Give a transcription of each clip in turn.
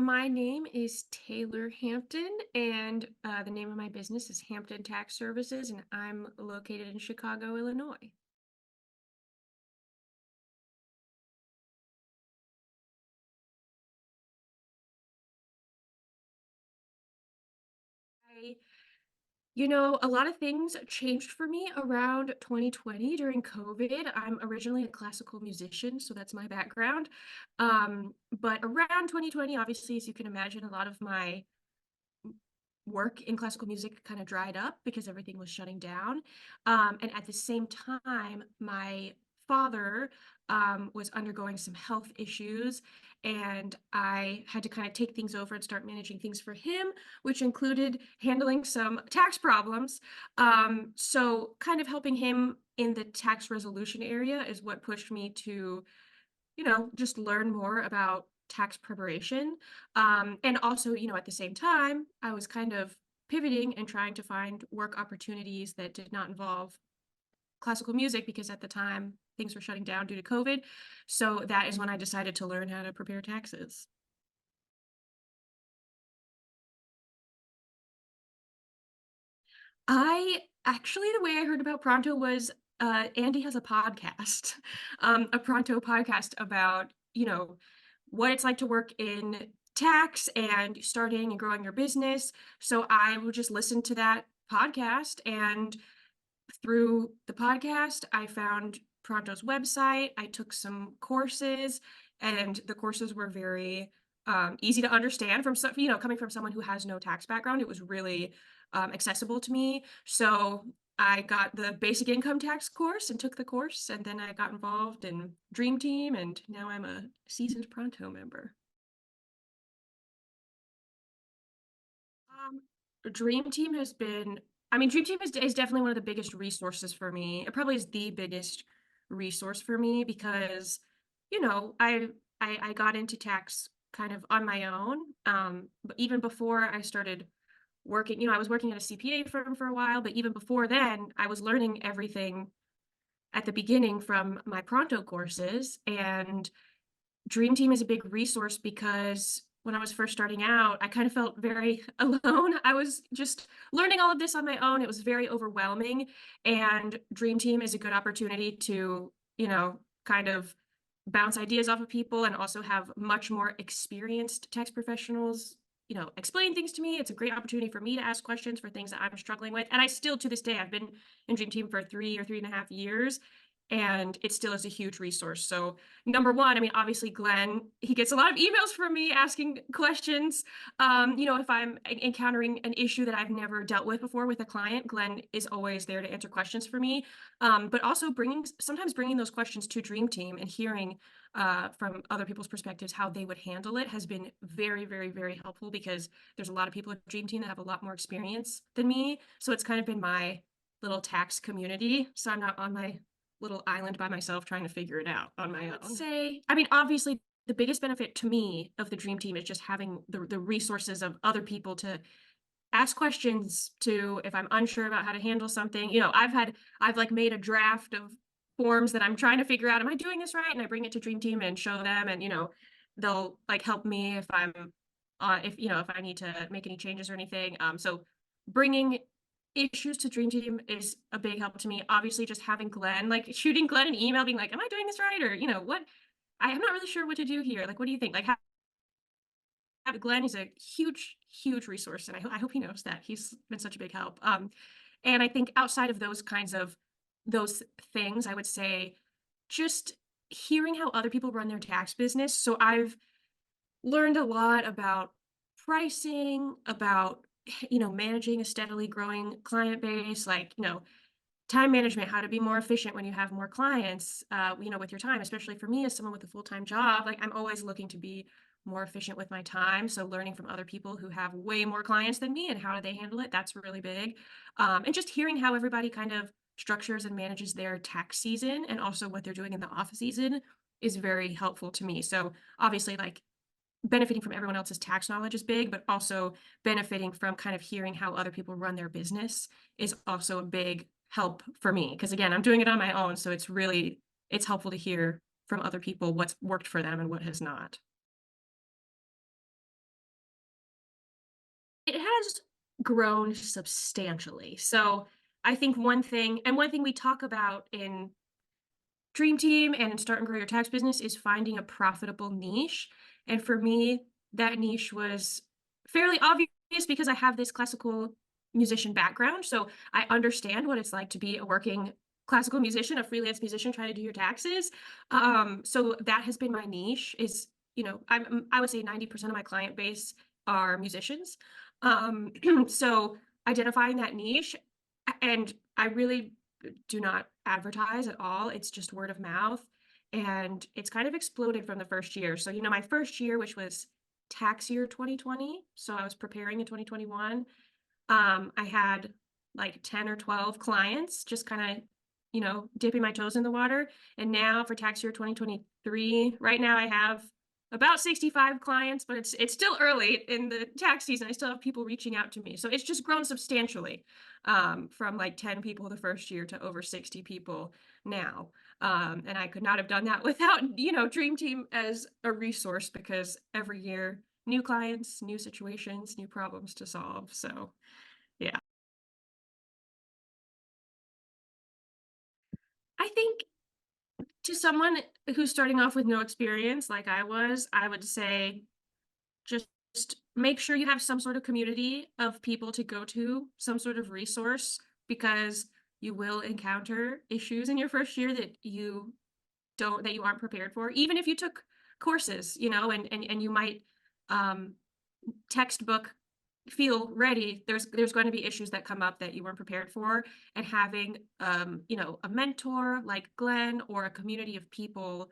My name is Taylor Hampton, and the name of my business is Hampton Tax Services, and I'm located in Chicago, Illinois. I, a lot of things changed for me around 2020 during COVID. I'm originally a classical musician, so that's my background. But around 2020, obviously, as you can imagine, a lot of my work in classical music kind of dried up because everything was shutting down. And at the same time, my father was undergoing some health issues, and I had to kind of take things over and start managing things for him, which included handling some tax problems. So, kind of helping him in the tax resolution area is what pushed me to just learn more about tax preparation. And also, at the same time, I was kind of pivoting and trying to find work opportunities that did not involve classical music because at the time things were shutting down due to COVID. So that is when I decided to learn how to prepare taxes. The way I heard about Pronto was Andy has a podcast, a Pronto podcast about, what it's like to work in tax and starting and growing your business. So I would just listen to that podcast. And through the podcast, I found Pronto's website. I took some courses, and the courses were very easy to understand from some, coming from someone who has no tax background. It was really accessible to me. So I got the basic income tax course and took the course, and then I got involved in Dream Team, and now I'm a seasoned Pronto member. Um, Dream Team has been, Dream Team is definitely one of the biggest resources for me. It probably is the biggest resource for me because, I got into tax kind of on my own. But even before I started working, I was working at a CPA firm for a while, but even before then, I was learning everything at the beginning from my Pronto courses. And Dream Team is a big resource because when I was first starting out, I kind of felt very alone. I was just learning all of this on my own. It was very overwhelming. And Dream Team is a good opportunity to, kind of bounce ideas off of people and also have much more experienced tax professionals, explain things to me. It's a great opportunity for me to ask questions for things that I'm struggling with. And I still, to this day, I've been in Dream Team for 3 or 3.5 years, and it still is a huge resource. So number one, obviously Glenn, he gets a lot of emails from me asking questions. If I'm encountering an issue that I've never dealt with before with a client, Glenn is always there to answer questions for me. But also sometimes bringing those questions to Dream Team and hearing from other people's perspectives how they would handle it has been very, very, very helpful because there's a lot of people at Dream Team that have a lot more experience than me. So it's kind of been my little tax community. So I'm not on my little island by myself trying to figure it out on my own. Obviously, the biggest benefit to me of the Dream Team is just having the resources of other people to ask questions to if I'm unsure about how to handle something. I've like made a draft of forms that I'm trying to figure out, am I doing this right? And I bring it to Dream Team and show them, and they'll like help me if if I need to make any changes or anything. So bringing issues to Dream Team is a big help to me. Obviously, just having Glenn, like shooting Glenn an email, being like, "Am I doing this right?" Or what? I'm not really sure what to do here. Like, what do you think? Like, Glenn is a huge, huge resource, and I hope he knows that. He's been such a big help. And I think outside of those things, I would say just hearing how other people run their tax business. So I've learned a lot about pricing, about managing a steadily growing client base, like time management, how to be more efficient when you have more clients, with your time, especially for me as someone with a full-time job. Like I'm always looking to be more efficient with my time. So learning from other people who have way more clients than me and how do they handle it, that's really big. And just hearing how everybody kind of structures and manages their tax season and also what they're doing in the off season is very helpful to me. So obviously, like benefiting from everyone else's tax knowledge is big, but also benefiting from kind of hearing how other people run their business is also a big help for me. Because again, I'm doing it on my own, so it's helpful to hear from other people what's worked for them and what has not. It has grown substantially. So I think one thing we talk about in Dream Team and Start and Grow Your Tax Business is finding a profitable niche. And for me, that niche was fairly obvious because I have this classical musician background. So I understand what it's like to be a working classical musician, a freelance musician trying to do your taxes. So that has been my niche is, I would say 90% of my client base are musicians. Um, so identifying that niche and I really do not advertise at all. It's just word of mouth. And it's kind of exploded from the first year. So, my first year, which was tax year 2020, so I was preparing in 2021, I had like 10 or 12 clients just kind of, dipping my toes in the water. And now for tax year 2023, right now I have about 65 clients, but it's still early in the tax season. I still have people reaching out to me. So it's just grown substantially from like 10 people the first year to over 60 people now. And I could not have done that without, Dream Team as a resource because every year, new clients, new situations, new problems to solve. So, yeah. I think to someone who's starting off with no experience like I was, I would say just make sure you have some sort of community of people to go to, some sort of resource, because you will encounter issues in your first year that you aren't prepared for. Even if you took courses, and you might um textbook feel ready, there's going to be issues that come up that you weren't prepared for. And having a mentor like Glenn or a community of people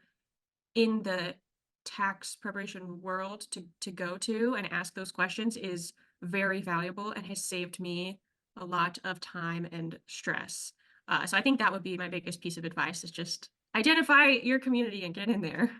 in the tax preparation world to go to and ask those questions is very valuable and has saved me a lot of time and stress. So I think that would be my biggest piece of advice is just identify your community and get in there.